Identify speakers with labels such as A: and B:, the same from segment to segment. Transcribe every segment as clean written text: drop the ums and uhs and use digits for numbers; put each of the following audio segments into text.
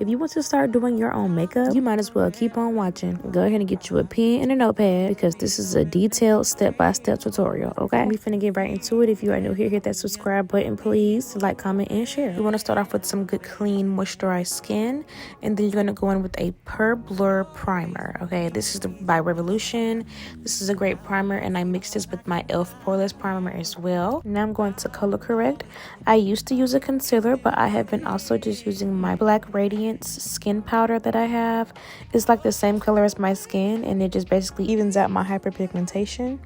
A: If you want to start doing your own makeup, you might as well keep on watching. Go ahead and get you a pen and a notepad because this is a detailed step-by-step tutorial, okay? We finna get right into it. If you are new here, hit that subscribe button, please. Like, comment, and share. You want to start off with some good, clean, moisturized skin, and then you're going to go in with a Per Blur primer, okay? This is by Revolution. This is a great primer, and I mixed this with my e.l.f. poreless primer as well. Now I'm going to color correct. I used to use a concealer, but I have been also just using my black radiance skin powder that I have. It's like the same color as my skin, and it just basically evens out my hyperpigmentation.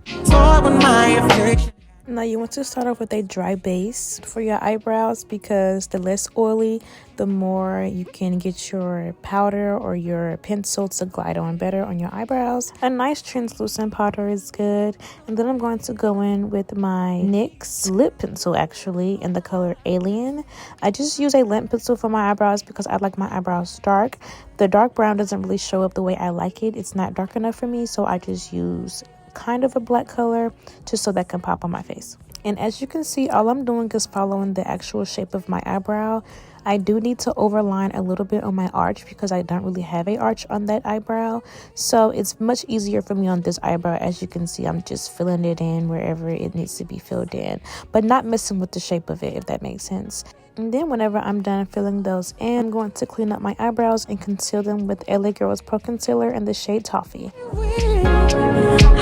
A: Now you want to start off with a dry base for your eyebrows because the less oily, the more you can get your powder or your pencil to glide on better on your eyebrows. A nice translucent powder is good. And then I'm going to go in with my NYX lip pencil actually in the color Alien. I just use a lip pencil for my eyebrows because I like my eyebrows dark. The dark brown doesn't really show up the way I like it. It's not dark enough for me, so I just use kind of a black color just so that can pop on my face. And as you can see, all I'm doing is following the actual shape of my eyebrow. I do need to overline a little bit on my arch because I don't really have a arch on that eyebrow, so it's much easier for me on this eyebrow. As you can see, I'm just filling it in wherever it needs to be filled in, but not messing with the shape of it, if that makes sense. And then whenever I'm done filling those in, I'm going to clean up my eyebrows and conceal them with LA Girls Pro Concealer in the shade Toffee.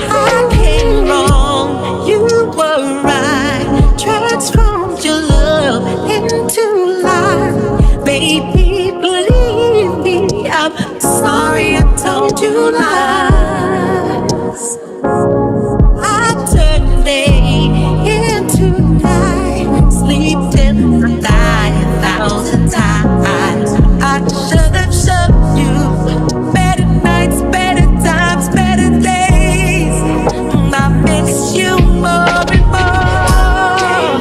B: I came wrong, you were right. Transformed your love into life. Baby, believe me, I'm sorry I told you lies. I turned day into night, sleep till I die 1,000 times. I should have shoved you. Better nights, better times, better days. I miss you more and more.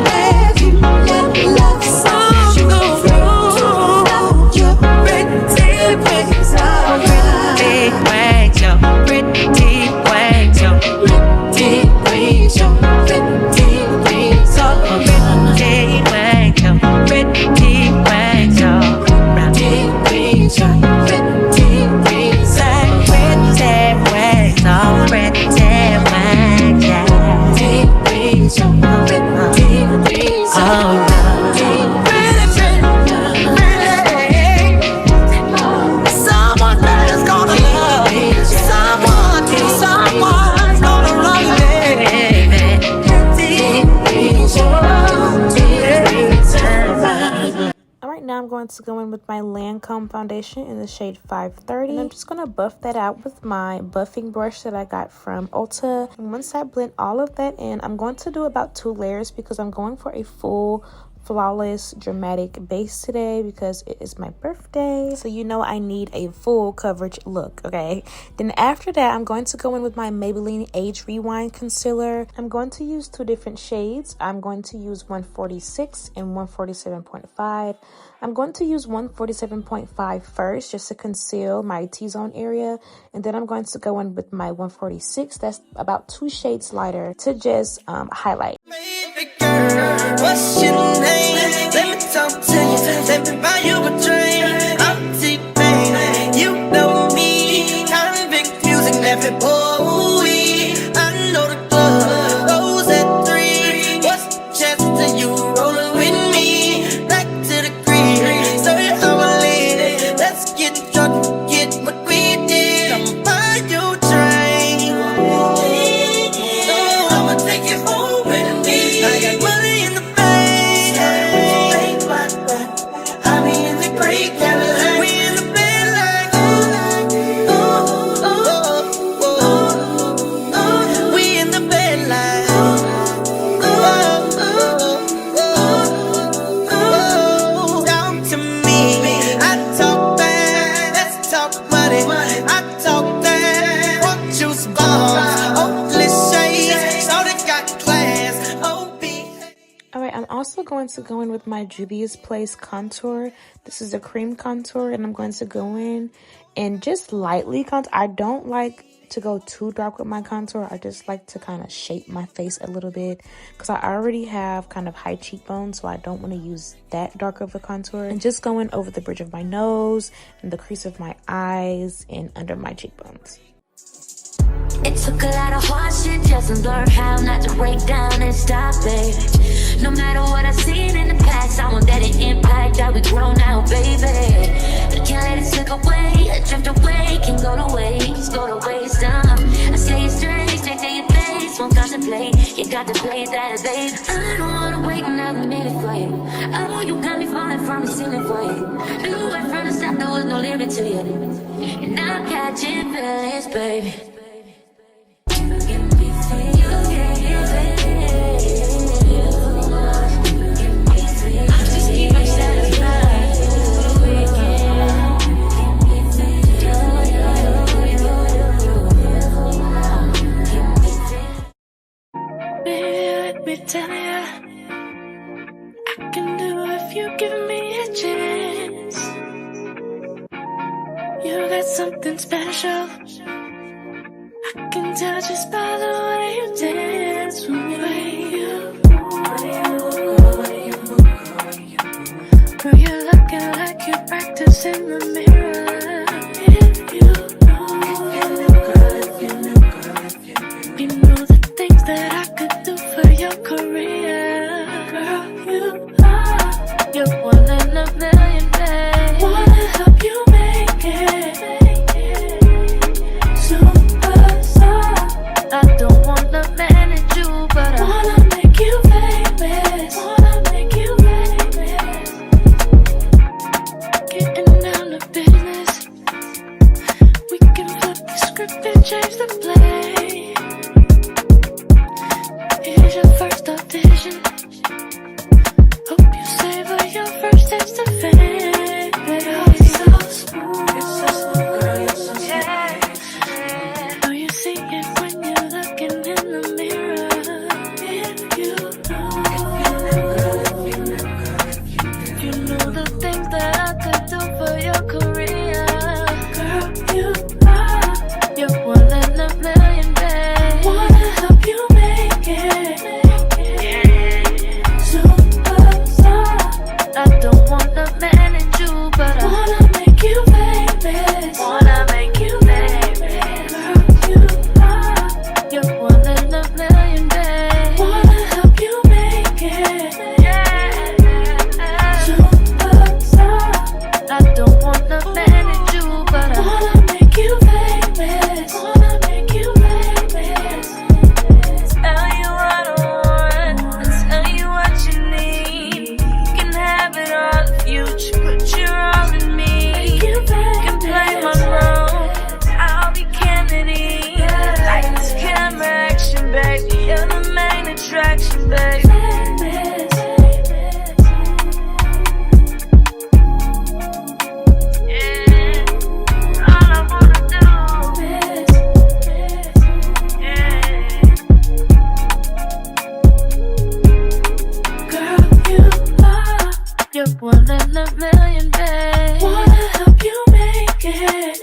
B: Have you never loved someone go through your pretty ways? Pretty ways, your pretty ways, your pretty ways, your pretty ways, your pretty ways, your pretty ways, your pretty ways, your pretty ways, someone better's gonna love me. Someone's gonna love me.
A: Alright, now I'm going to go in with my Lancôme foundation in the shade 530. And I'm just going to buff that out with my buffing brush that I got from Ulta. And once I blend all of that in, I'm going to do about 2 layers because I'm going for a full flawless dramatic base today because it is my birthday, so you know I need a full coverage look, okay? Then after that, I'm going to go in with my Maybelline Age Rewind concealer. I'm going to use 2 different shades. I'm going to use 146 and 147.5. I'm going to use 147.5 first just to conceal my T-zone area, and then I'm going to go in with my 146. That's about 2 shades lighter to just highlight.
B: What's your name? Let me talk to you. Let me buy you a drink. I'm T-Pain. You know me. Convict music, every boy. I know the club. Rose at 3. What's the chance that you rolling with me? Back to the green. Sorry, I'm a lady. Let's get drunk, get what we did. I'ma buy you a drink. Oh, I'ma take you home with me. I got money in the bank. I be in the green.
A: going to go in with my Juvia's Place contour. This is a cream contour, and I'm going to go in and just lightly contour. I don't like to go too dark with my contour. I just like to kind of shape my face a little bit because I already have kind of high cheekbones, so I don't want to use that dark of a contour. And just going over the bridge of my nose and the crease of my eyes and under my cheekbones.
C: It took a lot of hard shit just to learn how not to break down and stop it. No matter what I've seen in the past, I want that impact that we grow now, baby. I can't let it slip away, drift away, can go to waste, I say it straight to your face, won't contemplate, you got to play that, babe. I don't wanna wait another minute for you. I know you got me falling from the ceiling for you. Knew right from the start there was no limit to you, and I'm catching feelings, baby.
B: Tell ya, I can do if you give me a chance. You got something special, I can tell just by the way you dance. From the way you move, girl, you're looking like you practice in the mirror. If you know the things that I could do for your career, girl, you are. You're one in a million, babe. Wanna help you make it superstar. I don't wanna manage you, but I wanna make you famous. Wanna make you famous. Getting down to business, we can flip the script and change the play. Here's your first audition. Hope you savor your first taste of fame. Girl, you're so smooth. You're so smooth, girl, you're so smooth. Yeah. Oh, you see it when you're looking in the mirror. If you know the things that I could do for your career, girl, you are. You're one in a million, babe. Wanna help you make it. I don't wanna manage you, but I wanna make you famous. Wanna make you famous. Girl, you are. You're one in a million, babe. Wanna help you make it. Yeah. Superstar. I don't wanna manage you, but I wanna make you famous. Wanna make you famous. Tell you what I want, tell you what you need. Can have it all if you just put your all in me. Can play my role, I'll be Kennedy. Lights, camera, action, baby. You're the main attraction, baby. Yeah, all I wanna do is, yeah. Girl, you are. You're one in a million, babe. Wanna help you make it.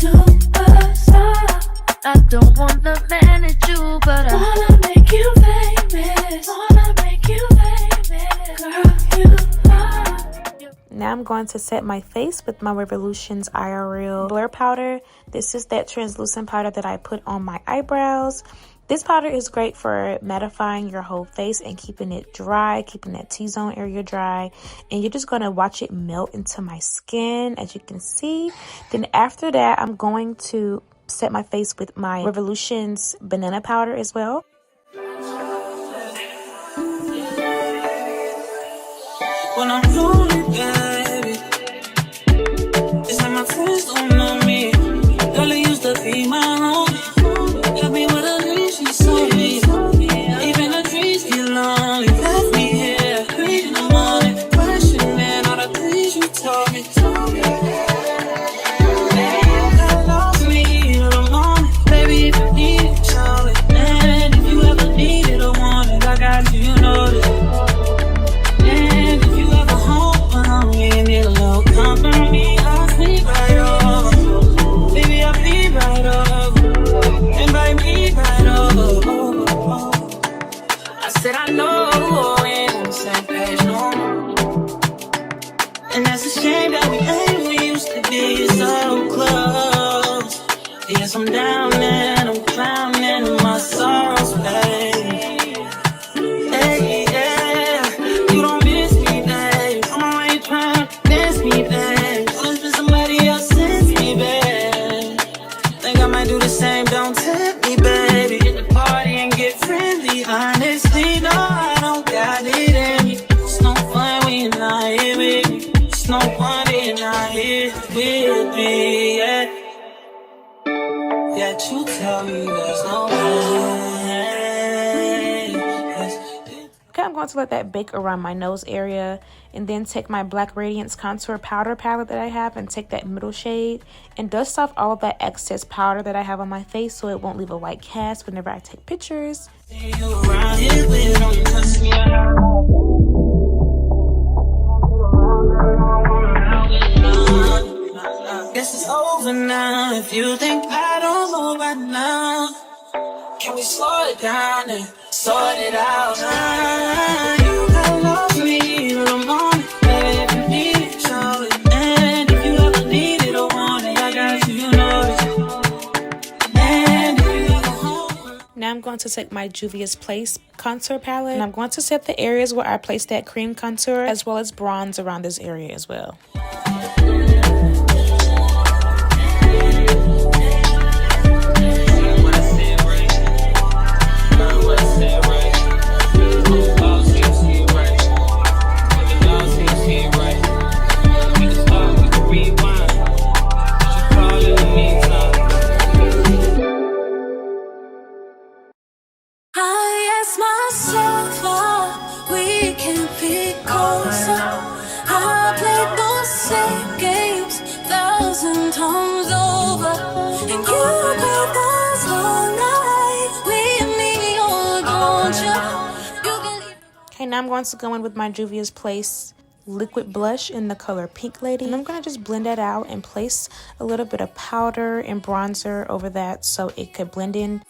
B: Superstar. I don't wanna manage you, but I wanna make you famous. Wanna make you famous. Girl, you are.
A: Now I'm going to set my face with my Revolution's IRL Blur Powder. This is that translucent powder that I put on my eyebrows. This powder is great for mattifying your whole face and keeping it dry, keeping that T-zone area dry. And you're just going to watch it melt into my skin, as you can see. Then after that, I'm going to set my face with my Revolution's banana powder as well.
B: When I'm lonely, baby, it's like my friends don't know me. Girl, it used to be my own. Help me with a dream, she saw me. Even the dreams get lonely. Left me here, 3 in the morning, questioning all the things you told me. That lost me in the morning. Baby, if you need it, show it. And if you ever need it or want it, I got you, you know that. dreamed that we ain't, we used to be so close. Yes, I'm down and I'm drowning in my sorrows, babe. Hey, yeah, you don't miss me, babe. I'm already trying to miss me, babe. There's been somebody else since me, babe. Think I might do the same, don't tempt me, baby. Hit the party and get friendly. Honestly, no, I don't got it in me. It's no fun when you're not here with me. It's no fun when you're not here with me, yeah. Yet you tell me there's no way.
A: Okay, I'm going to let that bake around my nose area and then take my Black Radiance Contour Powder palette that I have and take that middle shade and dust off all of that excess powder that I have on my face so it won't leave a white cast whenever I take pictures.
B: Guess it's over now. If you think I don't know by now, can we slow it down and sort it out? You gotta love me in the morning, baby, if you need it, show it. And if you ever need it or want it, I got you, you know it. And if you ever home.
A: Now I'm going to take my Juvia's Place contour palette and I'm going to set the areas where I place that cream contour as well as bronze around this area as well. Okay, now I'm going to go in with my Juvia's Place liquid blush in the color Pink Lady. And I'm going to just blend that out and place a little bit of powder and bronzer over that so it could blend in.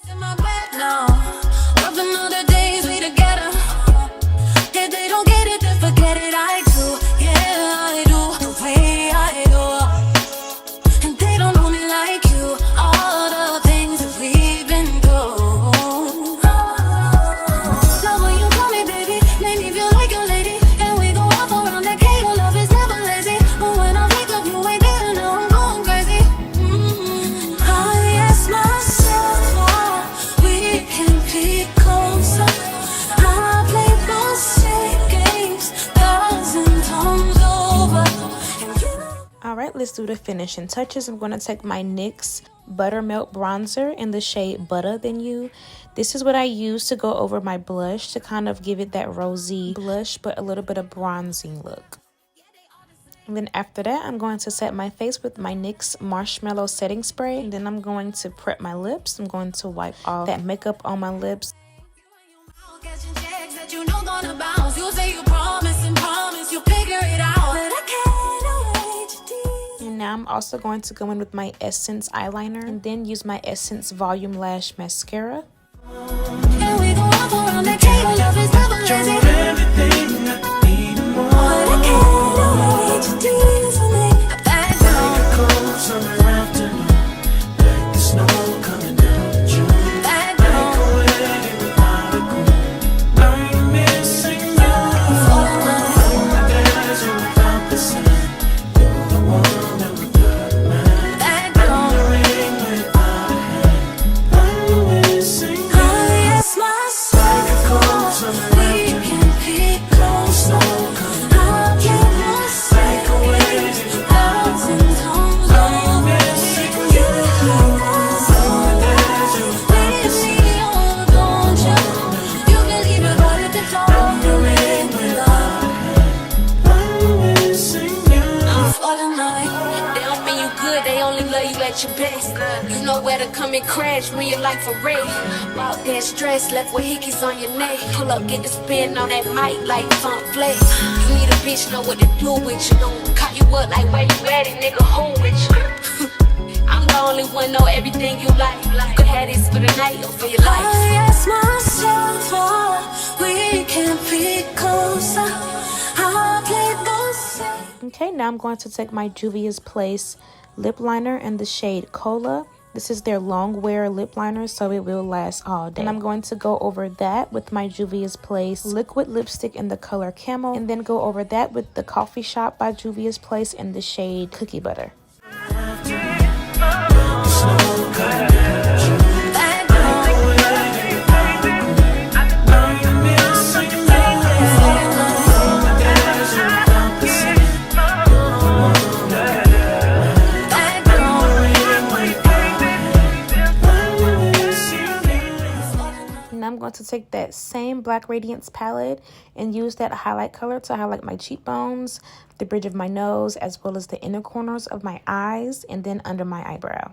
A: Let's do the finishing touches. I'm going to take my NYX Buttermelt bronzer in the shade Butta Than You. This is what I use to go over my blush to kind of give it that rosy blush but a little bit of bronzing look. And then after that, I'm going to set my face with my NYX Marshmallow setting spray. And then I'm going to prep my lips. I'm going to wipe off that makeup on my lips. Now I'm also going to go in with my Essence eyeliner and then use my Essence Volume Lash Mascara.
C: Your best. You know where to come and crash when your life a wreck. Walk that stress, left with hickeys on your neck. Pull up, get the spin on that mic like funk flex. You need a bitch, know what to do with you. Caught you up like where you at it, nigga, who with you? I'm the only one, know everything you like. You could have this for the night or for your life. I ask myself, we can be closer. I play both.
A: Okay, now I'm going to take my Juvia's Place lip liner in the shade Kola. This is their longwear lip liner, so it will last all day. And I'm going to go over that with my Juvia's Place liquid lipstick in the color Camel, and then go over that with the Coffee Shop by Juvia's Place in the shade Cookie Butter. I'm going to take that same Black Radiance palette and use that highlight color to highlight my cheekbones, the bridge of my nose, as well as the inner corners of my eyes, and then under my eyebrow.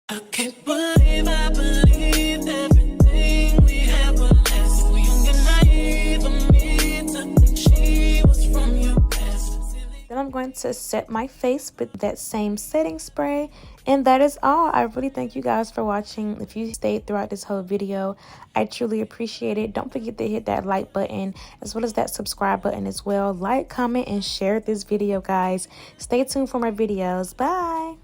B: I can't believe I believed everything we had was less. So young and naive of me to think she was from your past.
A: Then I'm going to set my face with that same setting spray, and that is all. I really thank you guys for watching. If you stayed throughout this whole video, I truly appreciate it. Don't forget to hit that like button as well as that subscribe button as well. Like, comment, and share this video, guys. Stay tuned for more videos. Bye.